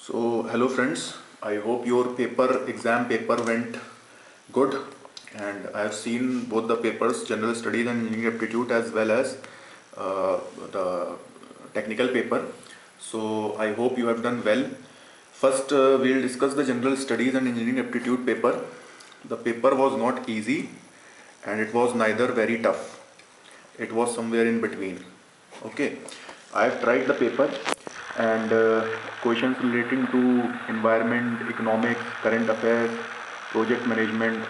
So hello friends, I hope your exam paper went good, and I have seen both the papers, general studies and engineering aptitude, as well as the technical paper. So I hope you have done well. First we'll discuss the general studies and engineering aptitude paper. The paper was not easy and it was neither very tough. It was somewhere in between. Okay, I have tried the paper, and questions relating to environment, economics, current affairs, project management,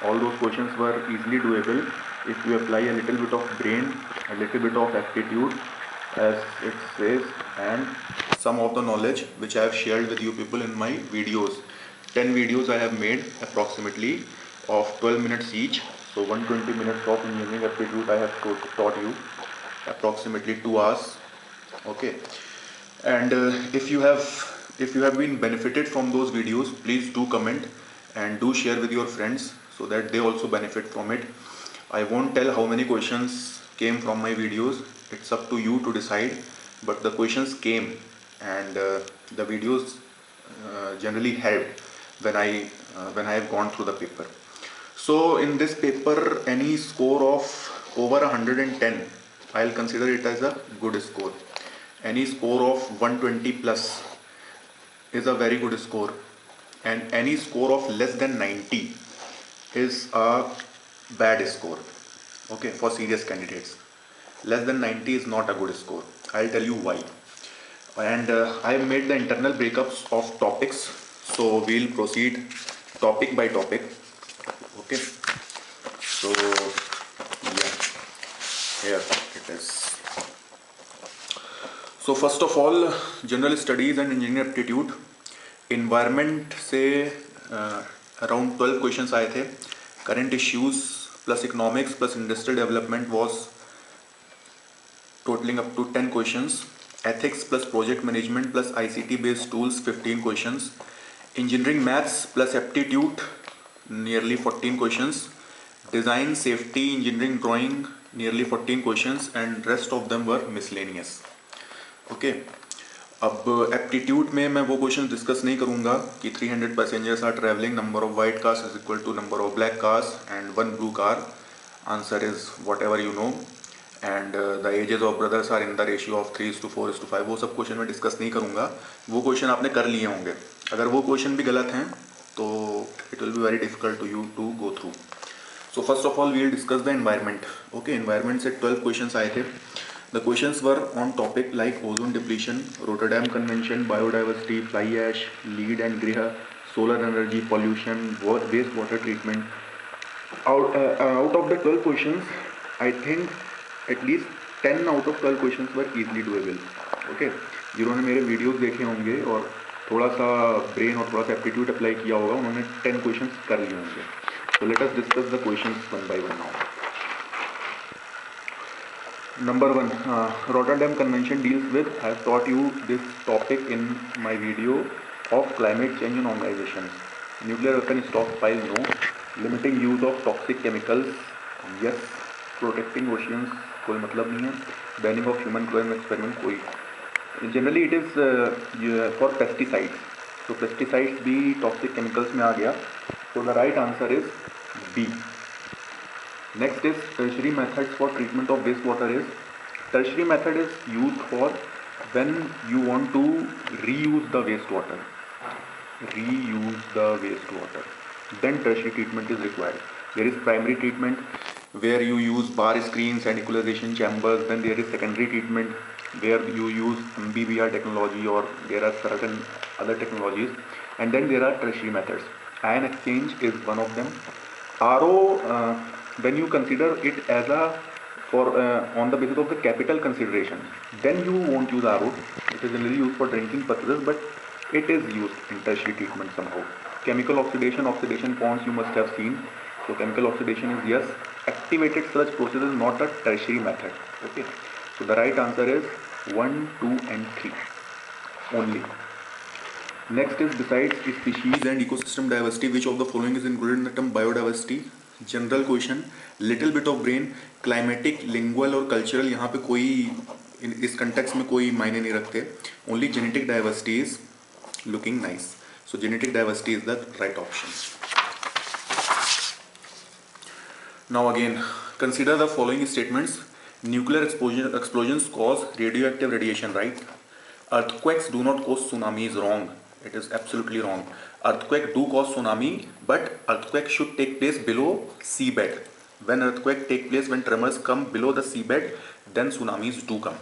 all those questions were easily doable if you apply a little bit of brain, a little bit of aptitude, as it says, and some of the knowledge which I have shared with you people in my videos. 10 videos I have made approximately of 12 minutes each. So 120 minutes of engineering aptitude I have taught you, approximately 2 hours. Okay, and if you have been benefited from those videos, please do comment and do share with your friends so that they also benefit from it. I won't tell how many questions came from my videos, it's up to you to decide, but the questions came, and the videos generally helped when I have gone through the paper. So in this paper, any score of over 110, I'll consider it as a good score. Any score of 120 plus is a very good score, and any score of less than 90 is a bad score. Okay, for serious candidates, less than 90 is not a good score. I'll tell you why. And I have made the internal breakups of topics, so we'll proceed topic by topic. Okay, so yeah, here it is. So first of all, general studies and engineering aptitude. Environment से around 12 questions आए थे. Current issues plus economics plus industrial development was totaling up to 10 questions. Ethics plus project management plus ICT based tools 15 questions. Engineering maths plus aptitude nearly 14 questions. Design, safety, engineering drawing nearly 14 questions, and rest of them were miscellaneous. Okay, अब aptitude में मैं वो question discuss नहीं करूंगा कि 300 passengers are travelling, number of white cars is equal to number of black cars and one blue car, answer is whatever you know, and the ages of brothers are in the ratio of 3:4:5. वो सब question मैं discuss नहीं करूंगा, वो question आपने कर लिए होंगे. अगर वो क्वेश्चन भी गलत हैं तो it will be very difficult to you to go through. So first of all we will discuss the environment. Okay, environment से 12 क्वेश्चंस आए थे. The questions were on topic like ozone depletion, Rotterdam Convention, biodiversity, fly ash, lead and Griha, solar energy, pollution, wastewater treatment. Out of the 12 questions, I think at least 10 out of 12 questions were easily doable. Okay, जिन्होंने मेरे videos देखे होंगे और थोड़ा सा brain और थोड़ा सा एप्टीट्यूड अप्लाई किया होगा, उन्होंने 10 क्वेश्चंस कर लिए होंगे. So let us discuss the questions one by one now. Number 1, Rotterdam Convention deals with, I have taught you this topic in my video of climate change and organizations. Nuclear weapon stockpile, no. Limiting use of toxic chemicals, yes. Protecting oceans, कोई मतलब नहीं है. Banning of human clone experiment, कोई. Generally it is for pesticides. So pesticides भी toxic chemicals में आ गया. So the right answer is B. Next is tertiary methods for treatment of wastewater is, tertiary method is used for when you want to reuse the wastewater. Then tertiary treatment is required. There is primary treatment where you use bar screens and equalization chambers. Then there is secondary treatment where you use MBBR technology, or there are certain other technologies. And then there are tertiary methods. Ion exchange is one of them. RO, when you consider it as a on the basis of the capital consideration, then you won't use RO. It is generally used for drinking purposes, but it is used in tertiary treatment somehow. Chemical oxidation ponds you must have seen. So chemical oxidation is yes. Activated sludge process is not a tertiary method. Okay, so the right answer is 1, 2 and 3 only. Next is, besides species and ecosystem diversity, which of the following is included in the term biodiversity? General question, little bit of brain. Climatic, lingual और cultural यहाँ पे कोई इस context में कोई मायने नहीं रखते. Only genetic diversities looking nice. So genetic diversity is the right option. Now again, consider the following statements. Nuclear explosions cause radioactive radiation, right? Earthquakes do not cause tsunamis, wrong. It is absolutely wrong. Earthquake do cause tsunami, but earthquake should take place below seabed. When earthquake take place, when tremors come below the seabed, then tsunamis do come.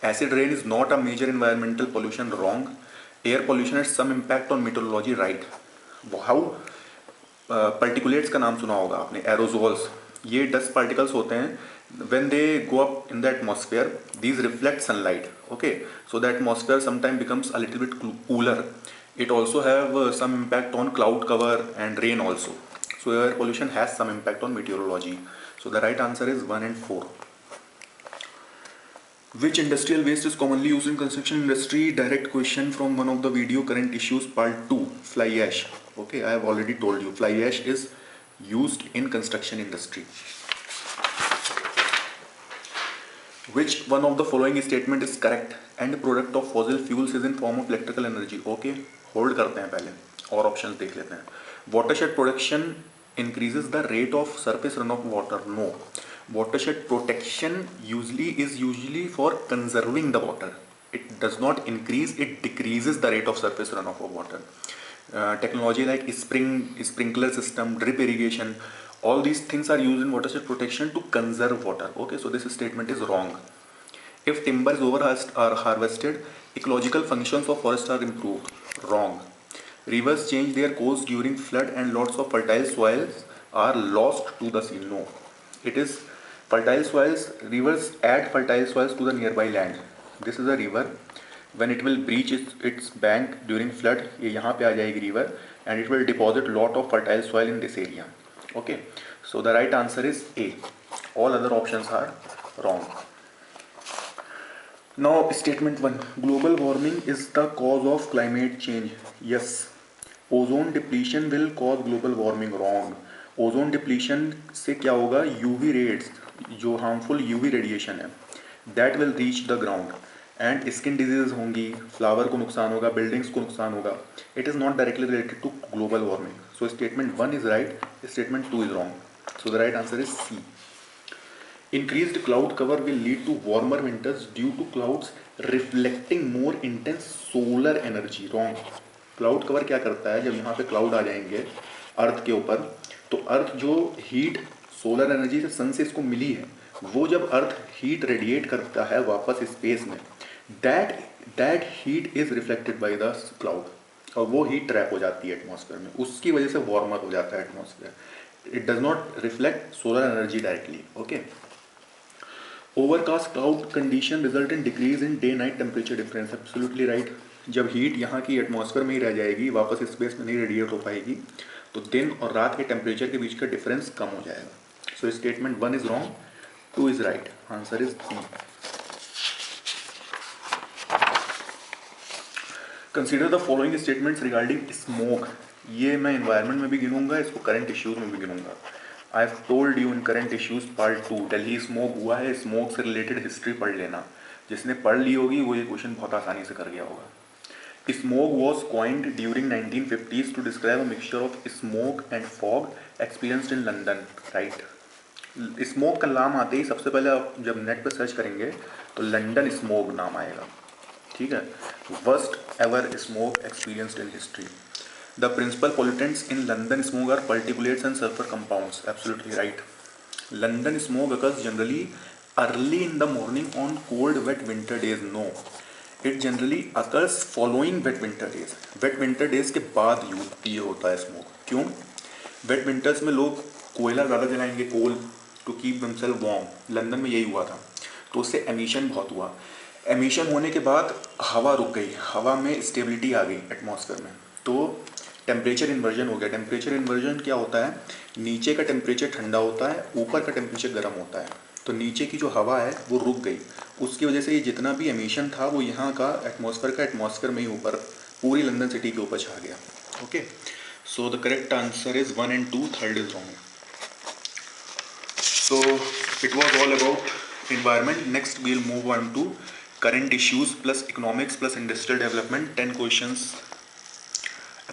Acid rain is not a major environmental pollution, wrong. Air pollution has some impact on meteorology, right. How? Particulates का नाम सुना होगा आपने, aerosols. ये dust particles होते हैं. When they go up in the atmosphere, these reflect sunlight. Okay, so the atmosphere sometimes becomes a little bit cooler. It also have some impact on cloud cover and rain also. So air pollution has some impact on meteorology. So the right answer is 1 and 4. Which industrial waste is commonly used in construction industry? Direct question from one of the video, current issues part 2, fly ash. Okay, I have already told you fly ash is used in construction industry. Which one of the following statement is correct? End product of fossil fuels is in form of electrical energy. Okay, hold करते हैं पहले और options देख लेते हैं. Watershed protection increases the rate of surface runoff water. No, watershed protection is usually for conserving the water. It does not increase, it decreases the rate of surface runoff of water. Technology like sprinkler system, drip irrigation, all these things are used in watershed protection to conserve water. Okay, so this statement is wrong. If timber is are harvested, ecological functions of forest are improved. Wrong. Rivers change their course during flood and lots of fertile soils are lost to the sea. No, it is fertile soils. Rivers add fertile soils to the nearby land. This is a river. When it will breach its bank during flood, ये यहाँ पे आ जाएगी river and it will deposit lot of fertile soil in this area. Okay, so the right answer is A. All other options are wrong. Now statement 1, global warming is the cause of climate change. Yes. Ozone depletion will cause global warming, wrong. Ozone depletion से क्या होगा? UV rays, जो harmful UV radiation है, that will reach the ground and skin diseases होंगी, flower को नुकसान होगा, buildings को नुकसान होगा. It is not directly related to global warming. So statement 1 is right, statement 2 is wrong. So the right answer is C. Increased cloud cover will lead to warmer winters due to clouds reflecting more intense solar energy. Wrong. Cloud cover क्या करता है? जब यहाँ पे cloud आ जाएंगे अर्थ के ऊपर, तो अर्थ जो हीट सोलर एनर्जी से सन से इसको मिली है, वो जब अर्थ हीट रेडिएट करता है वापस स्पेस में, that heat is reflected by the cloud और वो हीट ट्रैप हो जाती है एटमॉस्फेयर में. उसकी वजह से वार्मर हो जाता है atmosphere. It does not reflect solar energy directly. Okay. Overcast cloud condition result in decrease in day night temperature difference. Absolutely right. जब हीट यहाँ की एटमॉस्फेयर में ही रह जाएगी, वापस स्पेस में नहीं रेडिएट हो पाएगी, तो दिन और रात के टेम्परेचर के बीच का डिफरेंस कम हो जाएगा. So statement 1 is wrong, 2 is right. Answer is C. Consider the following statements regarding smoke. ये मैं एनवायरनमेंट में भी गिनूंगा, इसको करंट इश्यूज में भी गिनूंगा. I have told you in current issues part 2, Delhi smoke हुआ है, स्मोक से रिलेटेड हिस्ट्री पढ़ लेना. जिसने पढ़ ली होगी वो ये क्वेश्चन बहुत आसानी से कर गया होगा. Smog was coined during 1950s to describe a mixture of smoke and fog experienced in London. Right? Smoke का नाम आते ही सबसे पहले आप जब नेट पर सर्च करेंगे तो लंदन स्मोक नाम आएगा. ठीक है. Worst ever smoke experienced in history. The principal pollutants in London smoke are particulates and sulfur compounds. Absolutely right. London smoke occurs generally early in the morning on cold, wet winter days. No. It generally occurs following wet winter days. Wet winter days के बाद ये होता है smoke. क्यों? Wait winters में लोग कोयला ज़्यादा जलाएंगे, coal, to keep themselves warm. London में यही हुआ था, तो उससे एमिशन बहुत हुआ. एमिशन होने के बाद हवा रुक गई, हवा में स्टेबिलिटी आ गई एटमॉस्फेयर में, तो टेम्परेचर इन्वर्जन हो गया. टेम्परेचर इन्वर्जन क्या होता है? नीचे का टेम्परेचर ठंडा होता है, ऊपर का टेम्परेचर गर्म होता है. तो नीचे की जो हवा है वो रुक गई, उसकी वजह से ये जितना भी एमिशन था वो यहाँ का एटमॉस्फेयर में ही ऊपर पूरी लंदन सिटी के ऊपर छा गया. Okay. So the correct answer is 1 and 2, third is wrong. So it was all about environment. Next we'll move on to current issues plus economics plus industrial development. 10 questions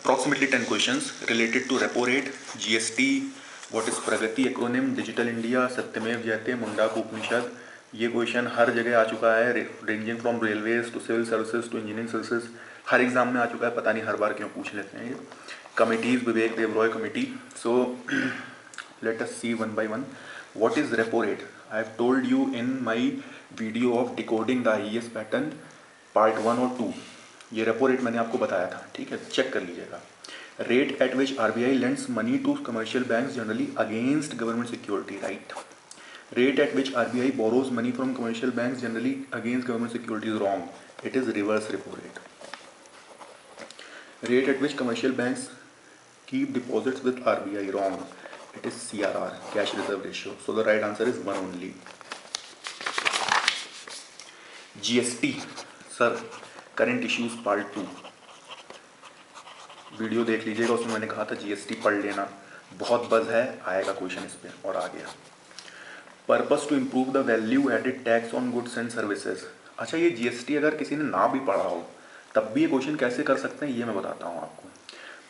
approximately 10 questions related to repo rate, GST, what is Pragati acronym, digital India, सत्यमेव जयते, मुंडाक उपनिषद। ये question हर जगह आ चुका है, ranging from railways to civil services to engineering services, हर exam में आ चुका है। पता नहीं हर बार क्यों पूछ लेते हैं ये। Committees, Vivek Debroy committee. So let us see one by one. What is repo rate? I have told you in my video of decoding the IES pattern part 1 और 2। ये रेपो रेट मैंने आपको बताया था, ठीक है, चेक कर लीजिएगा। Rate at which RBI lends money to commercial banks generally against government security, right. Rate at which RBI borrows money from commercial banks generally against government security is wrong, it is reverse repo rate. Rate at which commercial banks keep deposits with RBI, wrong, it is CRR, cash reserve ratio. So the right answer is 1 only. GST, sir, current issues part 2 video देख लीजिएगा, उसमें मैंने कहा था GST पढ़ लेना, बहुत buzz है, आएगा क्वेश्चन इस पे और आ गया। Purpose to improve the value added tax on goods and services. अच्छा, ये GST अगर किसी ने ना भी पढ़ा हो तब भी ये क्वेश्चन कैसे कर सकते हैं ये मैं बताता हूँ आपको।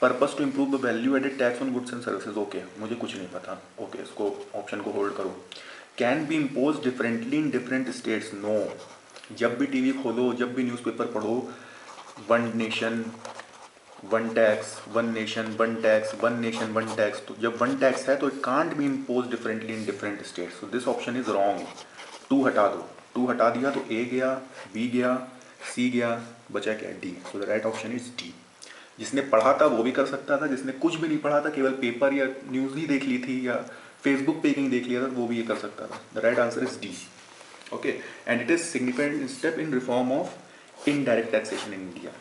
Purpose to improve the value added tax on goods and services, okay, मुझे कुछ नहीं पता, ओके, इसको ऑप्शन को होल्ड करो। Can be impose differently in different states, no. जब भी टीवी खोलो, जब भी न्यूज़पेपर पढ़ो, one nation one tax, one nation one tax, one nation one tax, तो जब वन टैक्स है तो it can't be impose differently in different states, so this option is wrong. 2 हटा दो, 2 हटा दिया तो A गया, B गया, C गया, बचा क्या, D। So the right option is D। जिसने पढ़ा था वो भी कर सकता था, जिसने कुछ भी नहीं पढ़ा था, केवल पेपर या न्यूज़ ही देख ली थी या फेसबुक पे कहीं देख लिया था, वो भी ये कर सकता था। The right answer is D, okay. And it is significant step in reform of indirect taxation in India.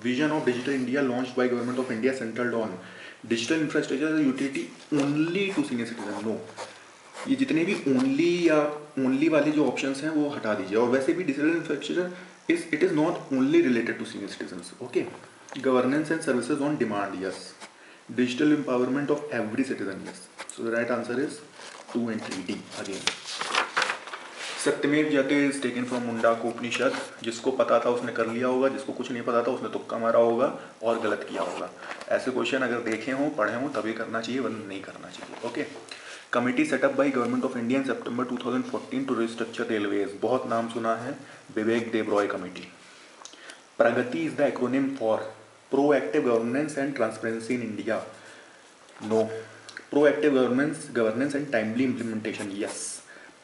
Vision of digital India launched by government of India centred on digital infrastructure utility only to senior citizen, no. ये जितने भी only या only वाले जो options हैं वो हटा दीजिए। और वैसे भी digital infrastructure it is not only related to senior citizens, okay. Governance and services on demand, yes. Digital empowerment of every citizen, yes. So the right answer is 2 and 3D again. सत्यमेव जयते is taken from मुंडाक उपनिषद। जिसको पता था उसने कर लिया होगा, जिसको कुछ नहीं पता था उसने तुक्का मारा होगा और गलत किया होगा। ऐसे क्वेश्चन अगर देखे हों, पढ़े हों तभी करना चाहिए, वरना नहीं करना चाहिए, okay. Committee setup by government of India in September 2014 to restructure railways, बहुत नाम सुना है, Vivek Debroy committee. Pragati is the acronym for proactive governance and transparency in India, no. Proactive governance and timely implementation, yes.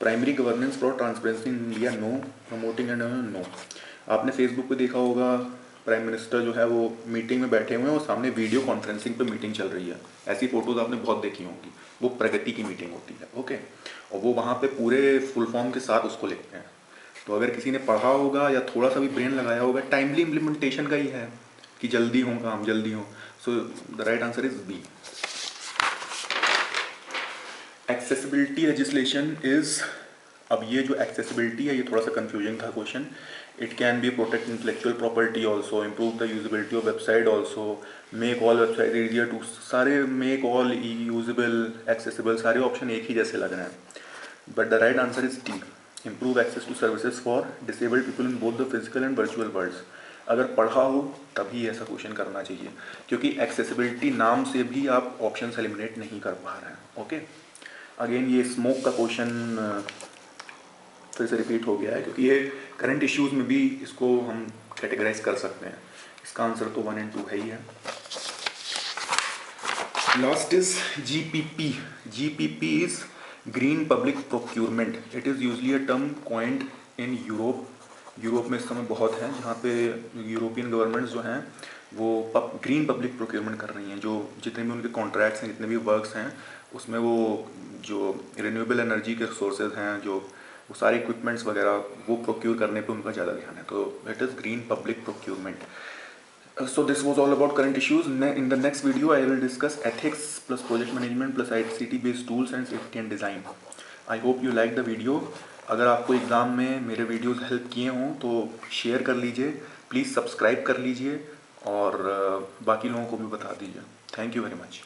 Primary governance for transparency in India, no. Promoting and no. आपने Facebook पे देखा होगा, prime minister जो है वो meeting में बैठे हुए हैं और सामने वीडियो कॉन्फ्रेंसिंग पे मीटिंग चल रही है। ऐसी फोटोज आपने बहुत देखी होंगी, वो प्रगति की मीटिंग होती है, ओके। और वो वहाँ पे पूरे फुल फॉर्म के साथ उसको लिखते हैं। तो अगर किसी ने पढ़ा होगा या थोड़ा सा भी ब्रेन लगाया होगा, टाइमली इम्प्लीमेंटेशन का ही है कि जल्दी हो काम, जल्दी हो। So the right answer is B। Accessibility legislation is, अब ये जो एक्सेसिबिलिटी है ये थोड़ा सा कंफ्यूजिंग था question. It can be protect intellectual property also, improve the usability of website also, make all website easier to, सारे मेक ऑल यूजेबल, एक्सेसिबल, सारे ऑप्शन एक ही जैसे लग रहे हैं। But the right answer is D, improve access to services for disabled people in both the physical and virtual worlds. अगर पढ़ा हो तभी ऐसा क्वेश्चन करना चाहिए, क्योंकि एक्सेसिबिलिटी नाम से भी आप ऑप्शन एलिमिनेट नहीं कर पा रहे हैं, ओके। अगेन ये स्मोक का क्वेश्चन फिर से रिपीट हो गया है, क्योंकि ये करंट इश्यूज में भी इसको हम कैटेगराइज कर सकते हैं। इसका आंसर तो 1 and 2 है ही है। Last is GPP। GPP is green public procurement. It is usually a term coined in Europe में इस समय बहुत है, जहाँ पे यूरोपियन गवर्नमेंट्स जो हैं वो ग्रीन पब्लिक प्रोक्योरमेंट कर रही हैं। जो जितने भी उनके कॉन्ट्रैक्ट्स हैं, जितने भी वर्क्स हैं, उसमें वो जो रिन्यूएबल एनर्जी के सोर्सेज हैं, जो वो सारे इक्विपमेंट्स वगैरह वो प्रोक्योर करने पे उनका ज़्यादा ध्यान है। तो it is green public procurement. So this was all about current issues. In the next video, I will discuss ethics plus project management plus ICT based tools and safety and design. I hope you like the video. अगर आपको exam में मेरे videos help किए हों तो share कर लीजिए, please subscribe कर लीजिए और बाकी लोगों को भी बता दीजिए। Thank you very much.